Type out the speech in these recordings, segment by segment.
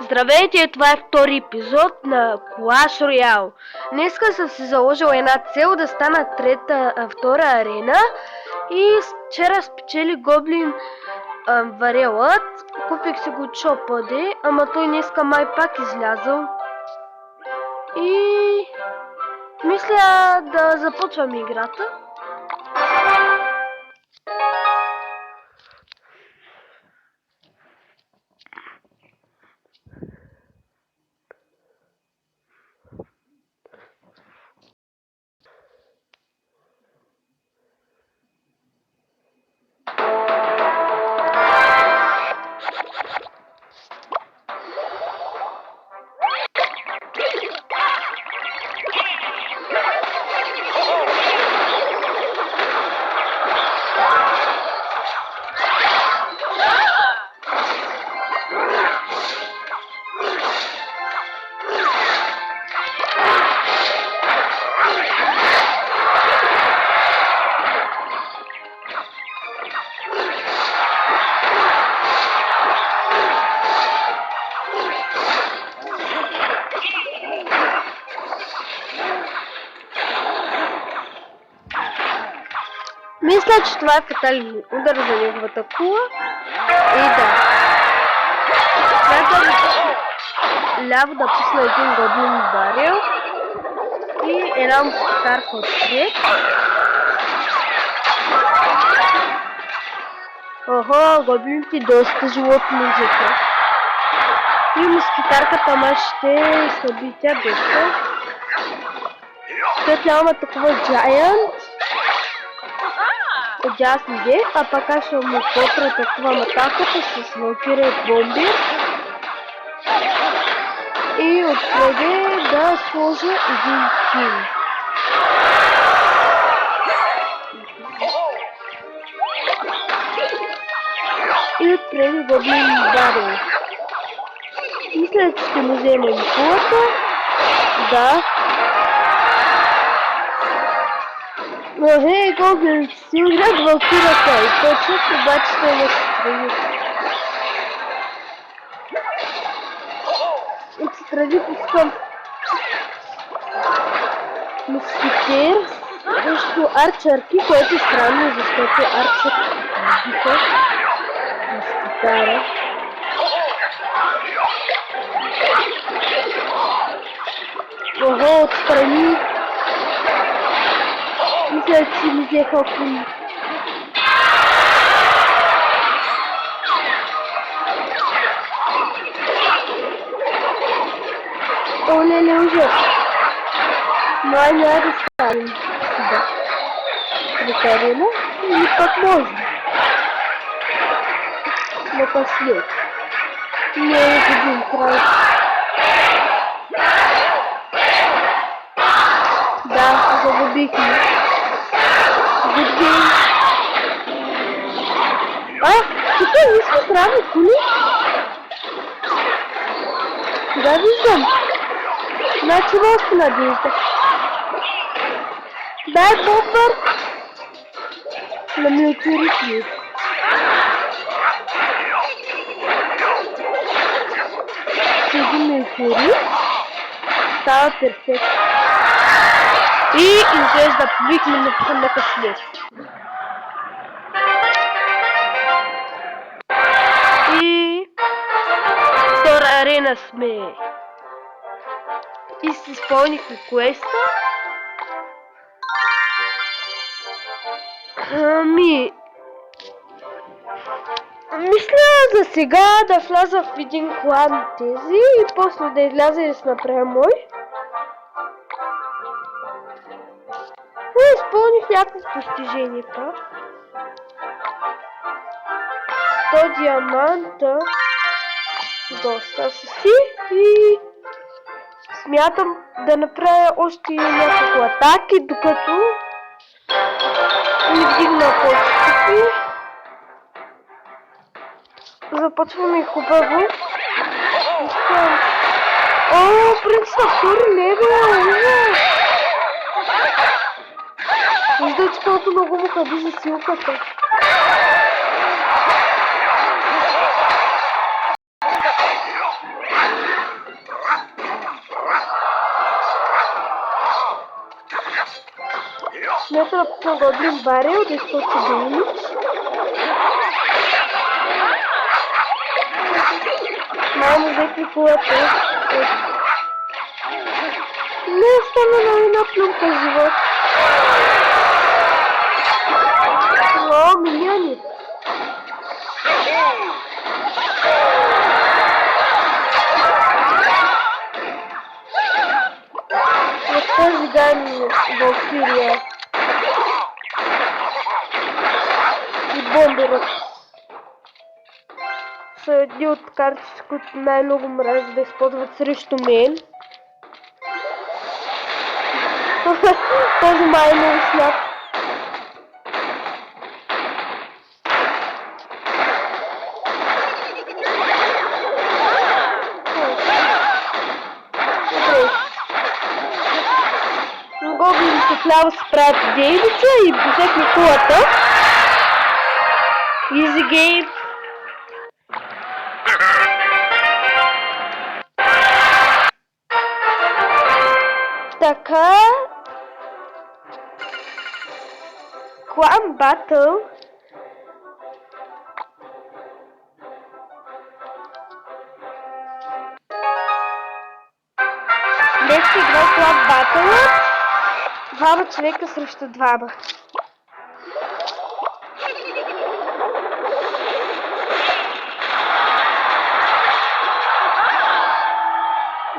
Здравейте, това е втори епизод на Clash Royale. Днеска съм си заложила една цел да стана втора арена и вчера спечели Гоблин Варелът. Купих си го чопаде, ама той днеска май пак излязъл. И мисля да започвам играта. Мисля, че това е фатален удар за неговата кула. И да. Смятам ляво да пусна един гоблин барел и една мускитарка отпред. Охо, гоблините доста животни взеха. И мускитарката ма ще слаби тя доста. След нямаме такова giant. Отдясно де, а пък аз ще му протакувам атаката с Valkyrie бомби и отпреди да сложа един кил. И отпреди Гоблин Барел. Мисля, че ще му вземем кулата. Да. Но хей, Гоблин, си удрят Валкирата и почват, обаче той не се страни. Отстрани пускам мускитер срещу арчерки, което е странно, защото арчер биха мускитара. Ого, отстрани. Мисля, че ми взеха кули. О, не, ужас. Май няма да ставим сюда. Прекарено или пък може. Но послед. Не е един край. Да, загубихме. Good game. Тук не сме сравни кули. Да, виждам. Значи още надежда. Дай бомбър на милтурите. Седи милтури. Става перфект. И изглежда викне на къслет. И втора арена сме. И си изпълнихме квеста. Мисля за сега да вляза в един клан тези и после да изляза и да се направя мой. Изпълних някакво постижение пак. 100 диаманта. Доста са си и смятам да направя още няколко атаки, докато не вдигна подстъпи. Започваме хубаво. О, принц на втори левел! Виждате колко много му хаби за силката. късмета на Гоблин Барел да изкочи Деймич. Май му взех кулата. Не стана на една плюнка живот. О, миньони. Вот този гани Валкирия. И Бомберът. Са едни от картите, които най-много мразят да използват срещу мен. Този май много сняг. Гоблините трябва да се правят Дейвица и взехме кулата. Easy game. Така. Клан Батъл. Днес ще игра Клан Батъл. Двама човека срещу двама.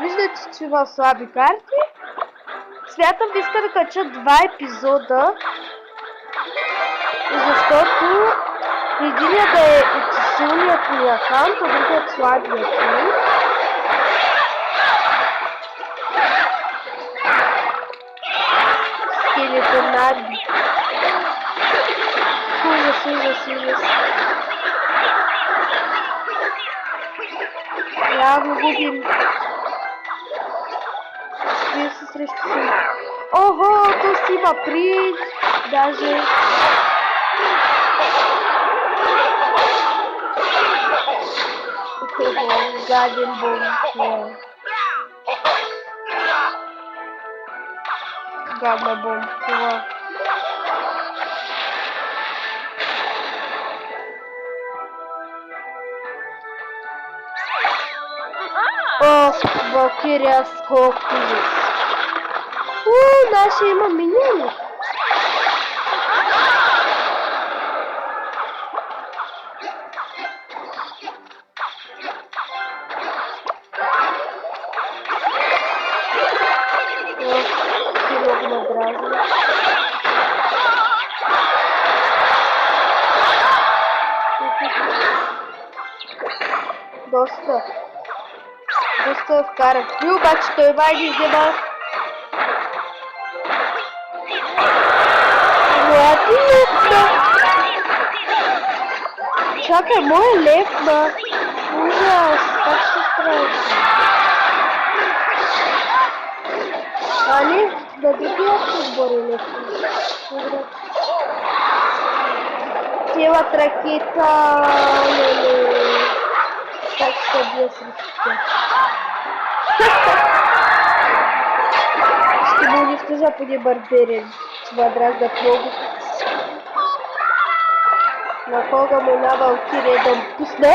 Виждате, че има слаби карти. Смятам да иска да кача 2 епизода, защото единият да е от силният ми акаунт, а другият слабият ми. Скелетонари. Ужас. Явно губим. Вие се срещу си. Ого, то си има принц. Даже. Гаден бомб. Гадна бомб. О, Валкирия скок ужас. Наши има миньони. Ти много надразни. Доста вкарах. И обаче той май ги взема. Моя ти левна. Чакай, моя левна. Ужас, как ще справиш? Али, да другия се сбори левна. Добре. Целат ракета. Как ще бия срещу тях? Ще му унищожа по един барберен. Ще ме дразнат много. На кога му на Валкирия да му пусна?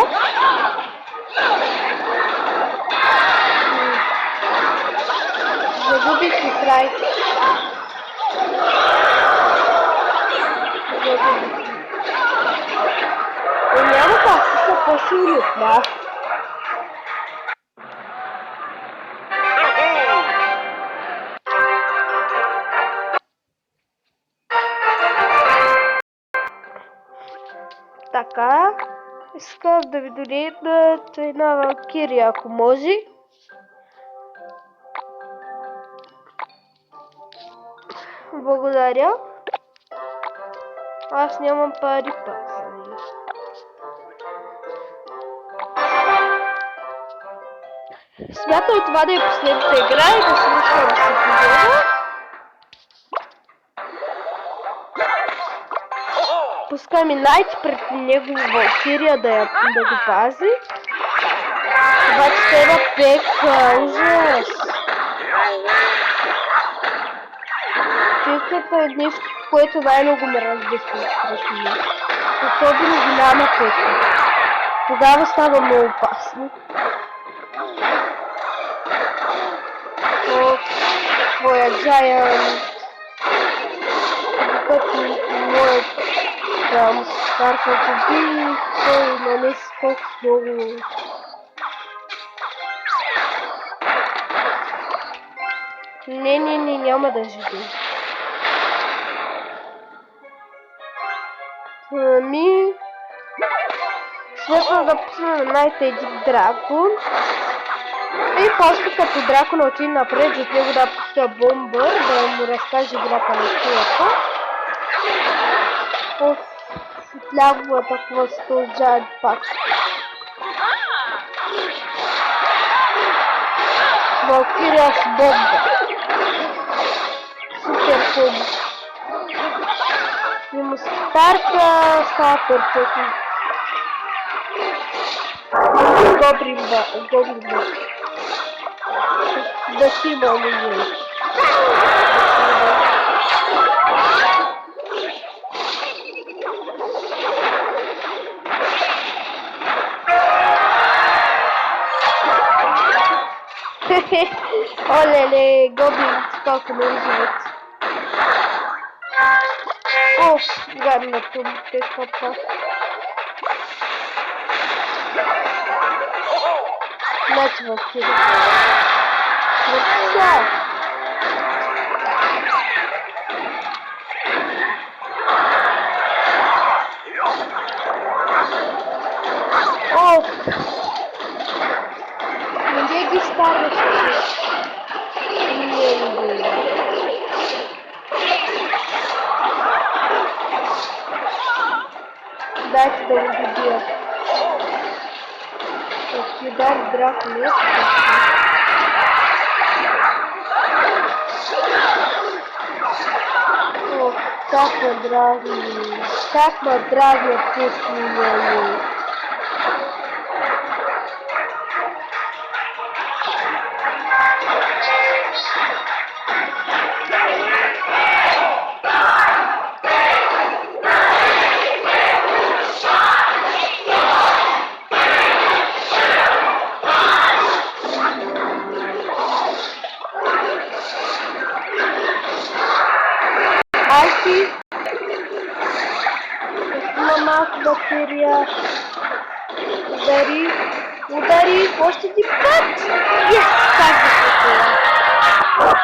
Загубих си край. Няма как си са по-силни от нас. Така, искам да ви донетнат една Валкирия, ако може. Благодаря. Аз нямам пари пък. Смятам това да е последната игра и да се случва с епизода. Пускаме Найт пред него Валкирия да го пази. Обаче те има пек, ужас. Пеката е нещо което най-много ме разбесва страшно. Особено голяма пътя. Тогава става много опасно. Твоя Giant, докато моят мускар победи, той нанесе толкова много. Не, няма да живи. Ами, следва да пуснем на най-теди дракон. И после като дракона отиде напред, за него да пуска бомба, да му разкаже играта на силата. Отляво атакува с този Giant пак. Валкирия с бомба. Супер комбо. И мускарка става перфектно. Гоблин ба. Да си мълни. Олеле, гоблин толкова не живет. О, гадното му те капа. Значи Валкирия. Въртя! О! Не ги ставаш. Дайте да го добия. Ако дар дракон е. О, как ме дразни. Как ме дразни пусни. Айки! Има малко Валкирия. Удари! Още един път! Yes! Как да се това?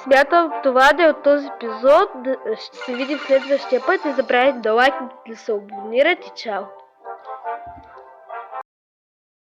Смятам това да е от този епизод. Ще се видим в следващия път. Не забравяйте да лайкнете, да се абонирате. Чао!